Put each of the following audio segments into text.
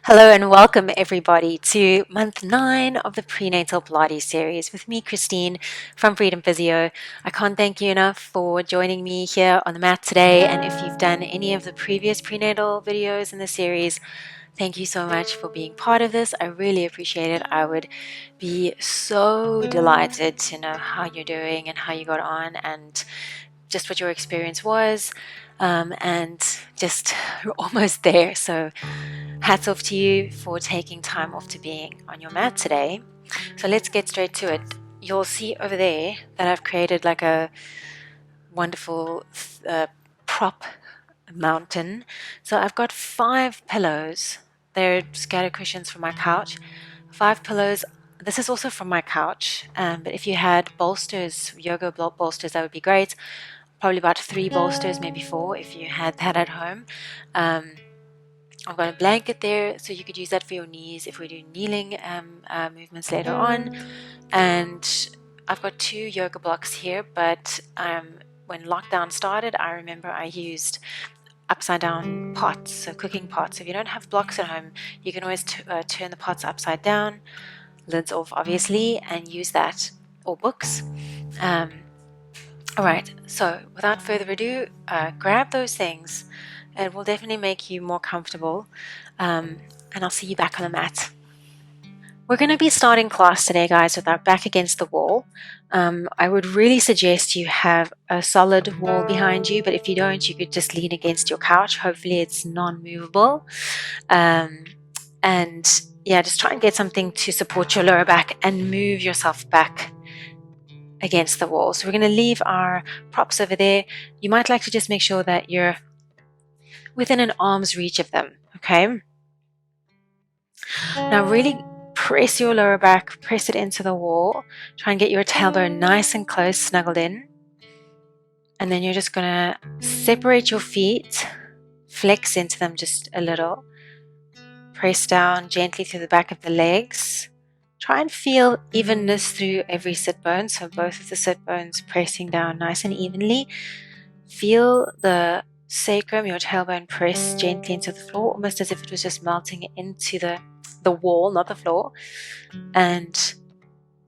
Hello and welcome everybody to month 9 of the Prenatal Pilates series with me, Christine from Freedom Physio. I can't thank you enough for joining me here on the mat today, and if you've done any of the previous prenatal videos in the series, thank you so much for being part of this. I really appreciate it. I would be so delighted to know how you're doing and how you got on and just what your experience was, and just almost there. So hats off to you for taking time off to being on your mat today. So let's get straight to it. You'll see over there that I've created like a wonderful prop mountain. So I've got 5 pillows. They're scatter cushions from my couch. 5 pillows. This is also from my couch, but if you had bolsters, yoga bolsters, that would be great. Probably about 3 bolsters, maybe 4 if you had that at home. I've got a blanket there, so you could use that for your knees if we do kneeling movements later on. And I've got 2 yoga blocks here, but when lockdown started, I remember I used upside down pots, so cooking pots. If you don't have blocks at home, you can always turn the pots upside down, lids off obviously, and use that, or books. All right, so without further ado, grab those things. It will definitely make you more comfortable, and I'll see you back on the mat. We're going to be starting class today, guys, with our back against the wall. I would really suggest you have a solid wall behind you, but if you don't, you could just lean against your couch. Hopefully it's non-movable. And yeah, just try and get something to support your lower back and move yourself back against the wall. So we're going to leave our props over there. You might like to just make sure that you're within an arm's reach of them, okay? Now really press your lower back, press it into the wall. Try and get your tailbone nice and close, snuggled in. And then you're just going to separate your feet, flex into them just a little. Press down gently through the back of the legs. Try and feel evenness through every sit bone, so both of the sit bones pressing down nice and evenly. Feel the sacrum, your tailbone, press gently into the floor, almost as if it was just melting into the wall, not the floor. And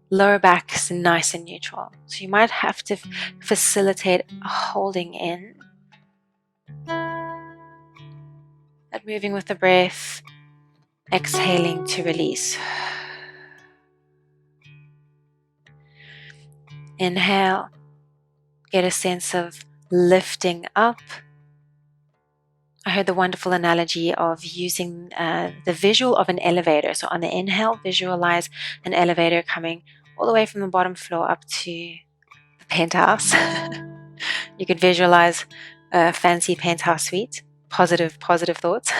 lower back is nice and neutral. So you might have to facilitate holding in. And moving with the breath, exhaling to release. Inhale, get a sense of lifting up. I heard the wonderful analogy of using the visual of an elevator. So on the inhale, visualize an elevator coming all the way from the bottom floor up to the penthouse. You could visualize a fancy penthouse suite. Positive thoughts.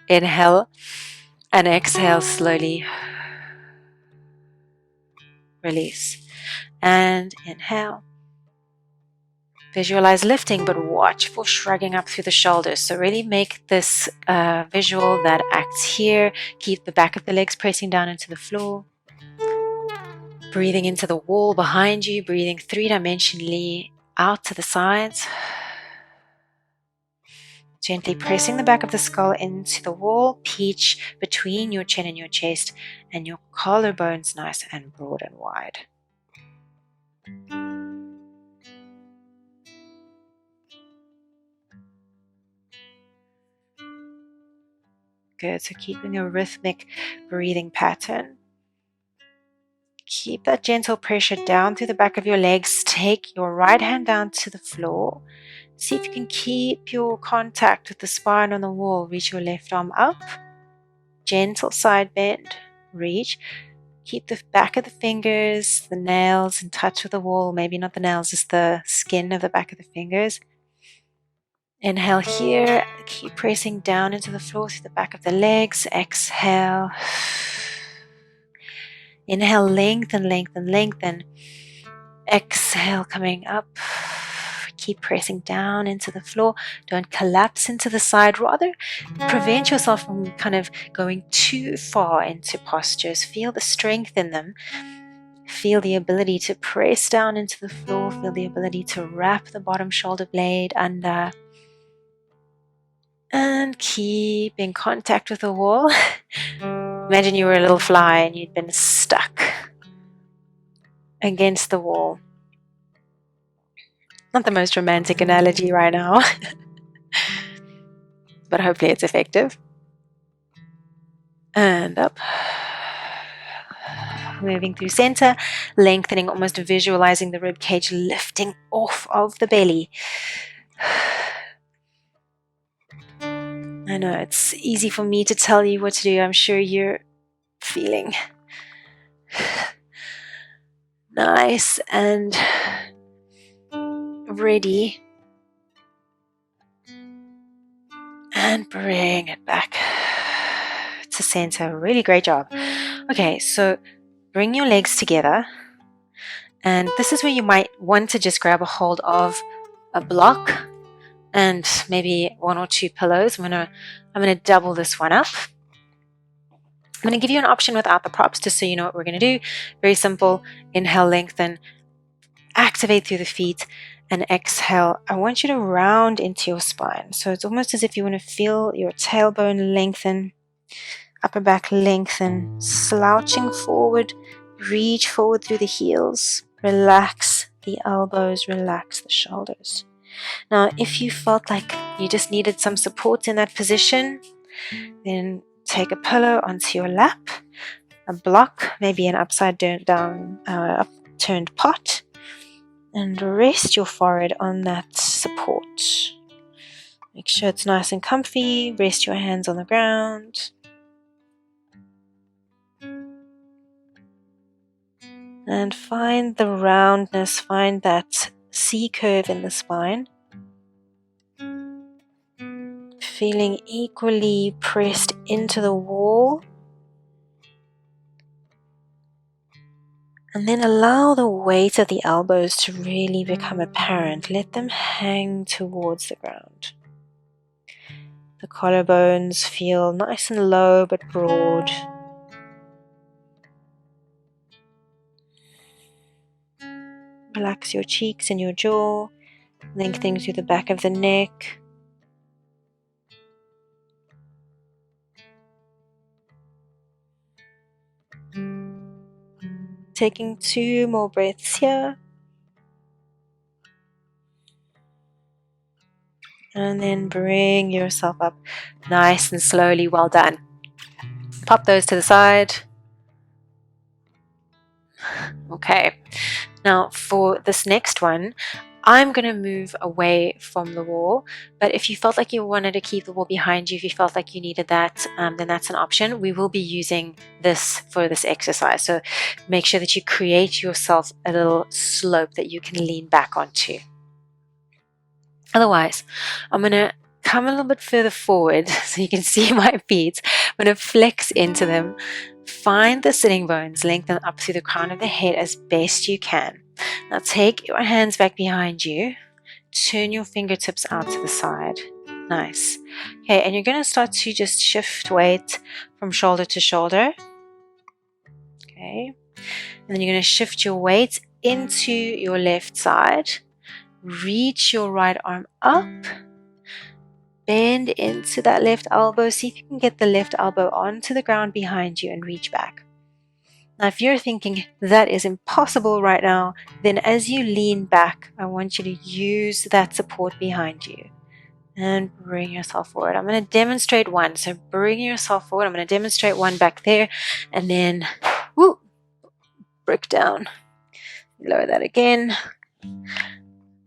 Inhale and exhale slowly. Release. And inhale. Visualize lifting, but watch for shrugging up through the shoulders. So really make this visual that acts here. Keep the back of the legs pressing down into the floor. Breathing into the wall behind you. Breathing 3-dimensionally out to the sides. Gently pressing the back of the skull into the wall. Peach between your chin and your chest. And your collarbones nice and broad and wide. Good. So keeping a rhythmic breathing pattern. Keep that gentle pressure down through the back of your legs. Take your right hand down to the floor. See if you can keep your contact with the spine on the wall. Reach your left arm up. Gentle side bend. Reach. Keep the back of the fingers, the nails in touch with the wall. Maybe not the nails, just the skin of the back of the fingers. Inhale here. Keep pressing down into the floor through the back of the legs. Exhale. Inhale, lengthen, lengthen, lengthen. Exhale, coming up. Keep pressing down into the floor. Don't collapse into the side. Rather, prevent yourself from kind of going too far into postures. Feel the strength in them. Feel the ability to press down into the floor. Feel the ability to wrap the bottom shoulder blade under. And keep in contact with the wall. Imagine you were a little fly and you'd been stuck against the wall. Not the most romantic analogy right now, but hopefully it's effective. And up. Moving through center, lengthening, almost visualizing the rib cage lifting off of the belly. I know it's easy for me to tell you what to do. I'm sure you're feeling nice and ready. And bring it back to center. Really great job. Okay, so bring your legs together. And this is where you might want to just grab a hold of a block and maybe 1 or 2 pillows. I'm gonna double this one up. I'm gonna give you an option without the props just so you know what we're gonna do. Very simple. Inhale, lengthen, activate through the feet, and exhale. I want you to round into your spine. So it's almost as if you want to feel your tailbone lengthen, upper back lengthen, slouching forward, reach forward through the heels, relax the elbows, relax the shoulders. Now, if you felt like you just needed some support in that position, then take a pillow onto your lap, a block, maybe an upside down upturned pot, and rest your forehead on that support. Make sure it's nice and comfy. Rest your hands on the ground. And find the roundness, find that C curve in the spine. Feeling equally pressed into the wall. And then allow the weight of the elbows to really become apparent. Let them hang towards the ground. The collarbones feel nice and low but broad. Relax your cheeks and your jaw, lengthening through the back of the neck. Taking 2 more breaths here. And then bring yourself up nice and slowly. Well done. Pop those to the side. Okay. Now for this next one, I'm going to move away from the wall, but if you felt like you wanted to keep the wall behind you, if you felt like you needed that, then that's an option. We will be using this for this exercise, so make sure that you create yourself a little slope that you can lean back onto. Otherwise, I'm going to come a little bit further forward so you can see my feet. I'm going to flex into them. Find the sitting bones, lengthen up through the crown of the head as best you can. Now take your hands back behind you. Turn your fingertips out to the side. Nice. Okay, and you're going to start to just shift weight from shoulder to shoulder. Okay. And then you're going to shift your weight into your left side. Reach your right arm up. Bend into that left elbow. See if you can get the left elbow onto the ground behind you and reach back. Now, if you're thinking that is impossible right now, then as you lean back, I want you to use that support behind you and bring yourself forward. I'm going to demonstrate one. So bring yourself forward. I'm going to demonstrate one back there and then break down. Lower that again. I'm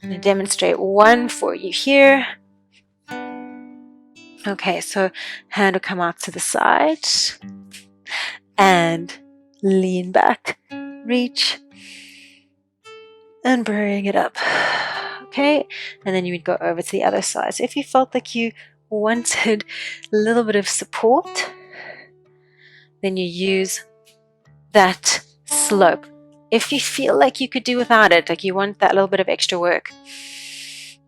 going to demonstrate one for you here. Okay, so hand will come out to the side and lean back, reach, and bring it up. Okay, and then you would go over to the other side. So if you felt like you wanted a little bit of support, then you use that slope. If you feel like you could do without it, like you want that little bit of extra work,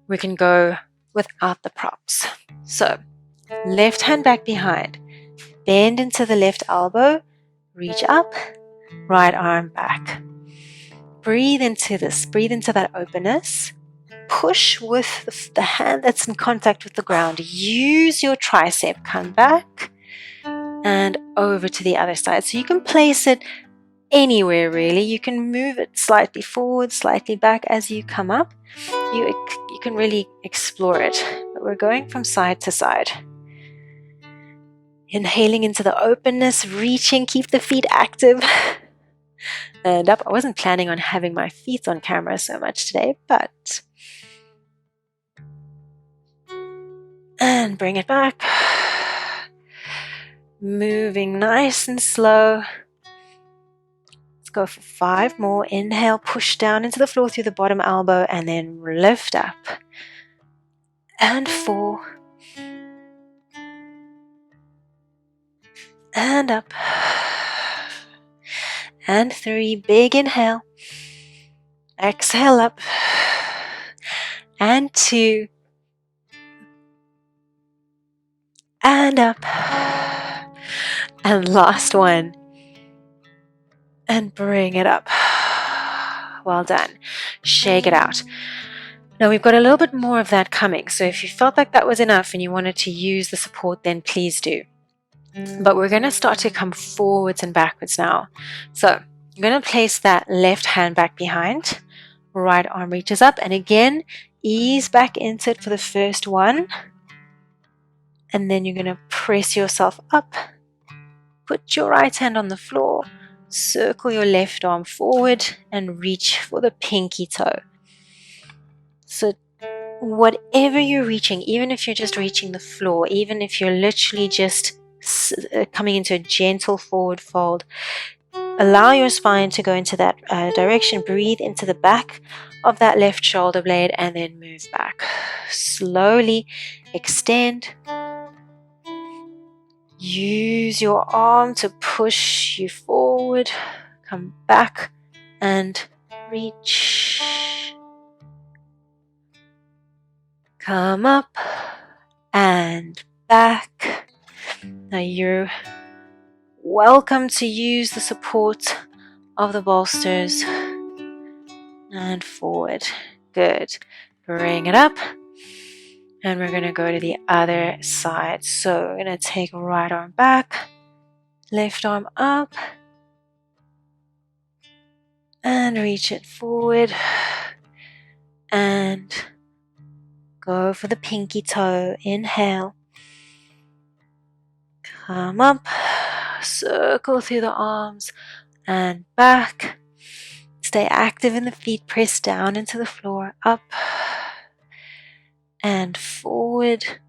we can go without the props. So left hand back behind, bend into the left elbow, reach up, right arm back. Breathe into this, breathe into that openness. Push with the hand that's in contact with the ground. Use your tricep, come back and over to the other side. So you can place it anywhere really. You can move it slightly forward, slightly back as you come up. You can really explore it. But we're going from side to side. Inhaling into the openness, reaching, keep the feet active. And up. I wasn't planning on having my feet on camera so much today, but... And bring it back. Moving nice and slow. Let's go for 5 more. Inhale, push down into the floor through the bottom elbow and then lift up. And 4. And up. And 3. Big inhale. Exhale up. And 2. And up. And last one. And bring it up. Well done. Shake it out. Now we've got a little bit more of that coming. So if you felt like that was enough and you wanted to use the support, then please do. But we're going to start to come forwards and backwards now. So I'm going to place that left hand back behind. Right arm reaches up. And again, ease back into it for the first one. And then you're going to press yourself up. Put your right hand on the floor. Circle your left arm forward and reach for the pinky toe. So whatever you're reaching, even if you're just reaching the floor, even if you're literally just coming into a gentle forward fold, allow your spine to go into that direction. Breathe into the back of that left shoulder blade and then move back. Slowly extend. Use your arm to push you forward. Come back and reach. Come up and back. Now you're welcome to use the support of the bolsters and forward. Good. Bring it up. And we're going to go to the other side. So we're going to take right arm back, left arm up, and reach it forward. And go for the pinky toe. Inhale. Come up, circle through the arms and back. Stay active in the feet, press down into the floor, up and forward.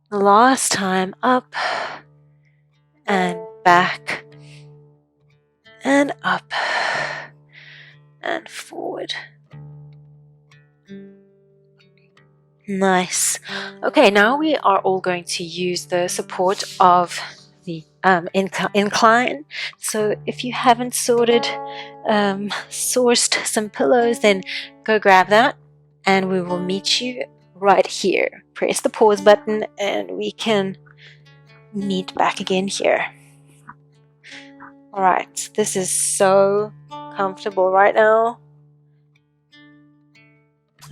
Last time, up and back and up and forward. Nice. Okay, now we are all going to use the support of the incline. So if you haven't sourced some pillows, then go grab that and we will meet you right here. Press the pause button and we can meet back again here. All right, this is so comfortable right now.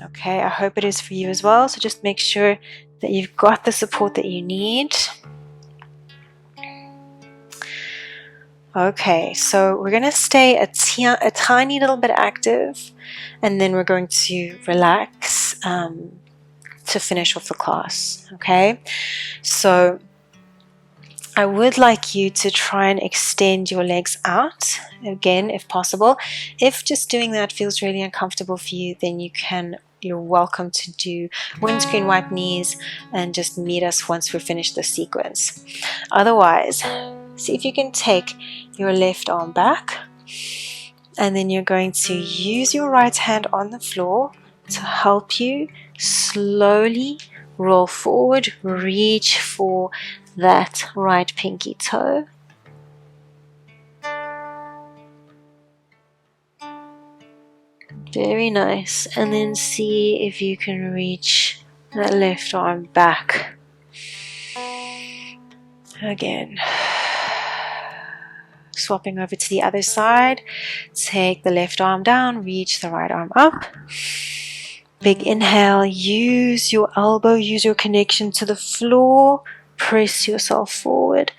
Okay, I hope it is for you as well. So just make sure that you've got the support that you need. Okay, so we're going to stay a tiny little bit active, and then we're going to relax to finish off the class. Okay, so I would like you to try and extend your legs out again if possible. If just doing that feels really uncomfortable for you, then you're welcome to do windscreen wipe knees and just meet us once we're finished the sequence. Otherwise, see if you can take your left arm back, and then you're going to use your right hand on the floor to help you slowly roll forward, reach for that right pinky toe. Very nice. And then see if you can reach that left arm back. Again. Swapping over to the other side. Take the left arm down, reach the right arm up. Big inhale, use your elbow, use your connection to the floor. Press yourself forward.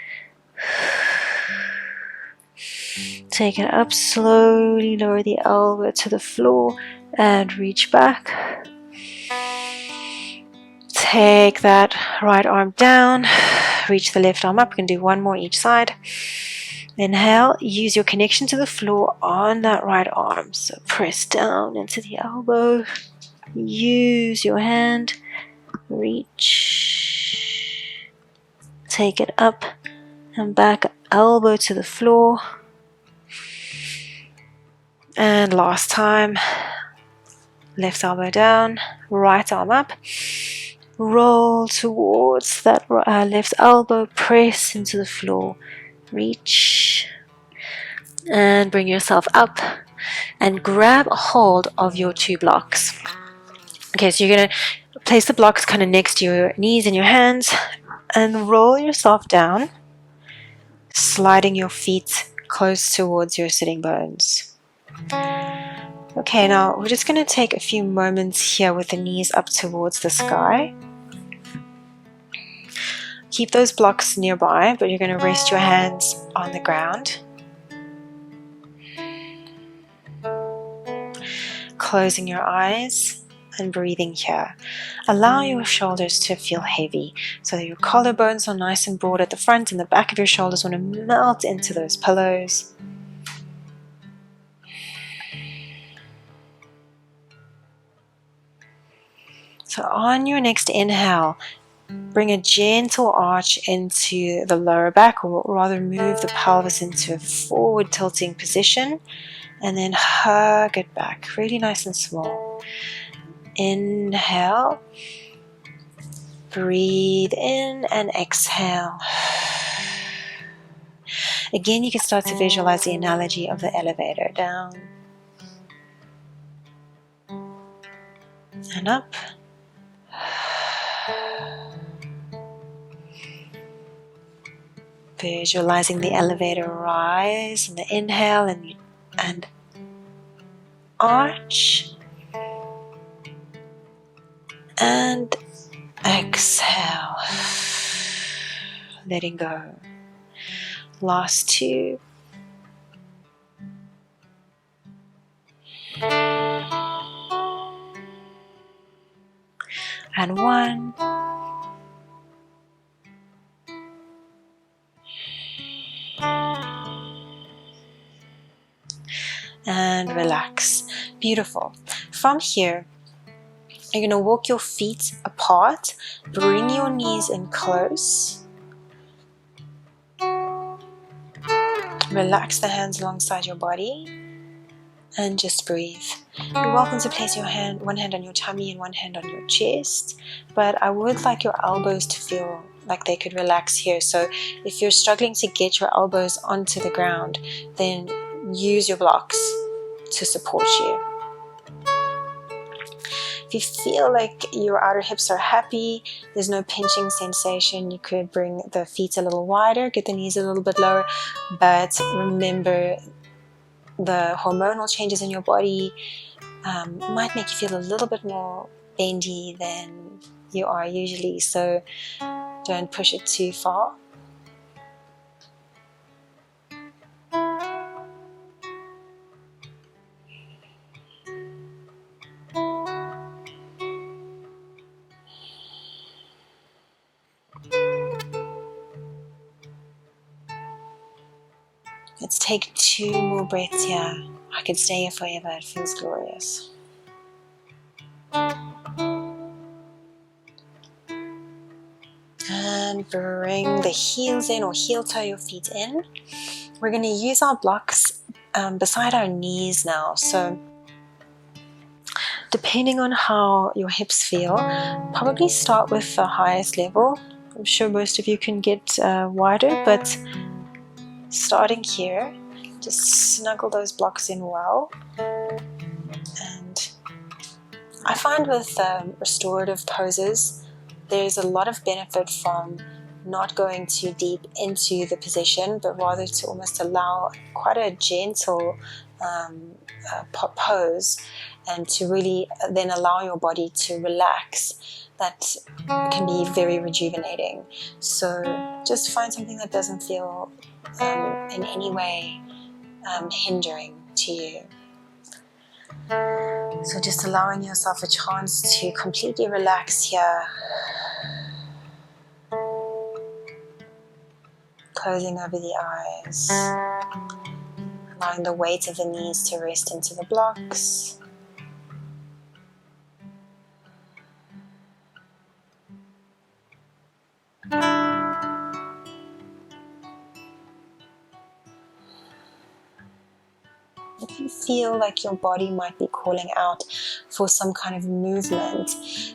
Take it up slowly, lower the elbow to the floor and reach back. Take that right arm down, reach the left arm up. We can do one more each side. Inhale, use your connection to the floor on that right arm. So press down into the elbow. Use your hand, reach. Take it up and back, elbow to the floor. And last time, left elbow down, right arm up. Roll towards that left elbow, press into the floor, reach, and bring yourself up and grab a hold of your 2 blocks. Okay, so you're going to place the blocks kind of next to your knees and your hands and roll yourself down, sliding your feet close towards your sitting bones. Okay, now we're just going to take a few moments here with the knees up towards the sky. Keep those blocks nearby, but you're going to rest your hands on the ground. Closing your eyes and breathing here. Allow your shoulders to feel heavy so that your collarbones are nice and broad at the front and the back of your shoulders want to melt into those pillows. So on your next inhale, bring a gentle arch into the lower back, or rather move the pelvis into a forward tilting position and then hug it back, really nice and small. Inhale, breathe in and exhale. Again, you can start to visualize the analogy of the elevator, down and up. Visualizing the elevator rise and the inhale and arch and exhale, letting go. Last 2. And 1. And relax. Beautiful. From here, you're going to walk your feet apart, bring your knees in close. Relax the hands alongside your body and just breathe. You're welcome to place one hand on your tummy and one hand on your chest, but I would like your elbows to feel like they could relax here. So if you're struggling to get your elbows onto the ground, then use your blocks to support you. If you feel like your outer hips are happy, there's no pinching sensation, you could bring the feet a little wider, get the knees a little bit lower, but remember the hormonal changes in your body might make you feel a little bit more bendy than you are usually, so don't push it too far. Let's take 2 more breaths here. I could stay here forever, it feels glorious. And bring the heels in, or heel toe your feet in. We're going to use our blocks beside our knees now. So depending on how your hips feel, probably start with the highest level. I'm sure most of you can get wider, but starting here, just snuggle those blocks in well. And I find with restorative poses, there's a lot of benefit from not going too deep into the position, but rather to almost allow quite a gentle pose, and to really then allow your body to relax. That can be very rejuvenating. So just find something that doesn't feel in any way hindering to you. So just allowing yourself a chance to completely relax here. Closing over the eyes. Allowing the weight of the knees to rest into the blocks. If you feel like your body might be calling out for some kind of movement,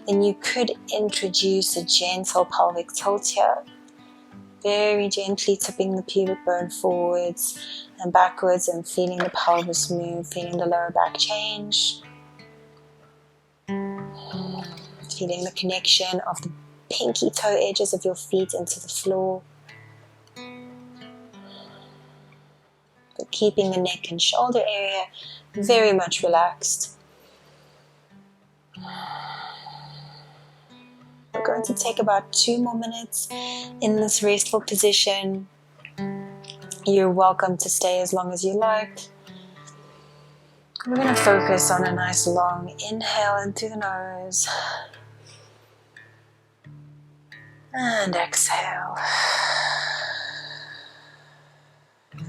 then you could introduce a gentle pelvic tilt here. Very gently tipping the pubic bone forwards and backwards and feeling the pelvis move, feeling the lower back change. Feeling the connection of the pinky toe edges of your feet into the floor. But keeping the neck and shoulder area very much relaxed. We're going to take about 2 more minutes in this restful position. You're welcome to stay as long as you like. We're going to focus on a nice long inhale in through the nose. And exhale.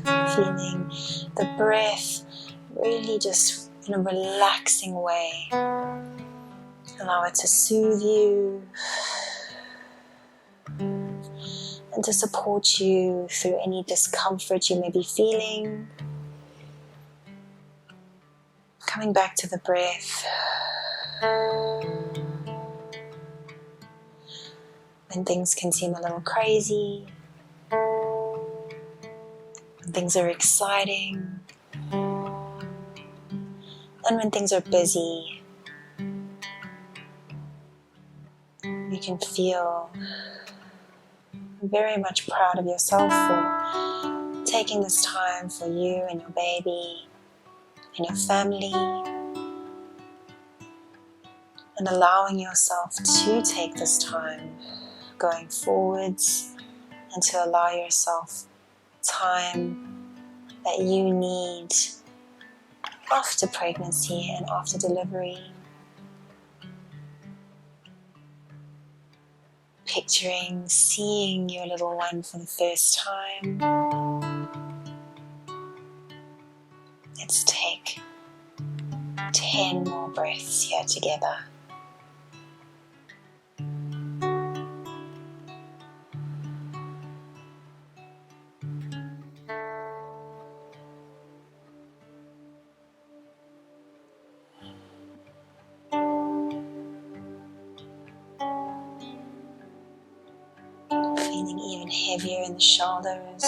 Feeling the breath really just in a relaxing way. Allow it to soothe you and to support you through any discomfort you may be feeling. Coming back to the breath. When things can seem a little crazy, when things are exciting, and when things are busy, you can feel very much proud of yourself for taking this time for you and your baby and your family, and allowing yourself to take this time going forwards, and to allow yourself time that you need after pregnancy and after delivery. Picturing seeing your little one for the first time. Let's take 10 more breaths here together. Feeling even heavier in the shoulders.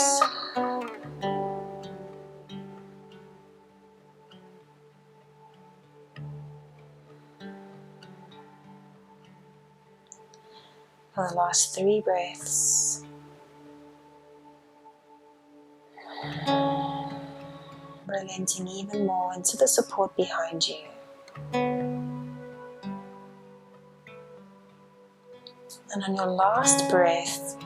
For the last 3 breaths. Relenting even more into the support behind you. And on your last breath,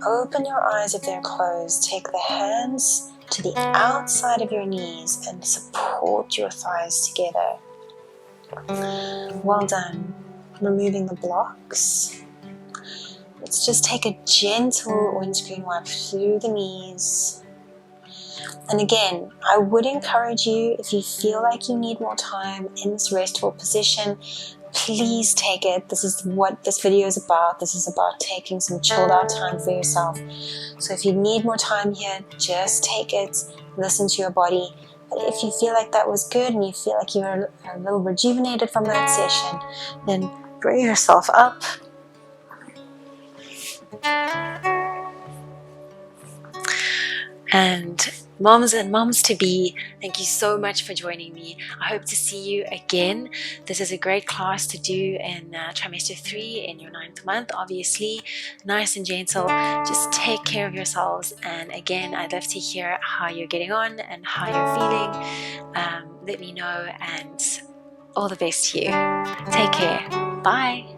open your eyes if they're closed. Take the hands to the outside of your knees and support your thighs together. Well done. Removing the blocks. Let's just take a gentle windscreen wipe through the knees. And again, I would encourage you, if you feel like you need more time in this restful position, please take it. This is what this video is about. This is about taking some chilled out time for yourself. So if you need more time here, just take it. Listen to your body. But if you feel like that was good and you feel like you're a little rejuvenated from that session, then bring yourself up. And moms to be, thank you so much for joining me. I hope to see you again. This is a great class to do in trimester 3 in your 9th month. Obviously, nice and gentle. Just take care of yourselves. And again, I'd love to hear how you're getting on and how you're feeling. Let me know, and all the best to you. Take care. Bye.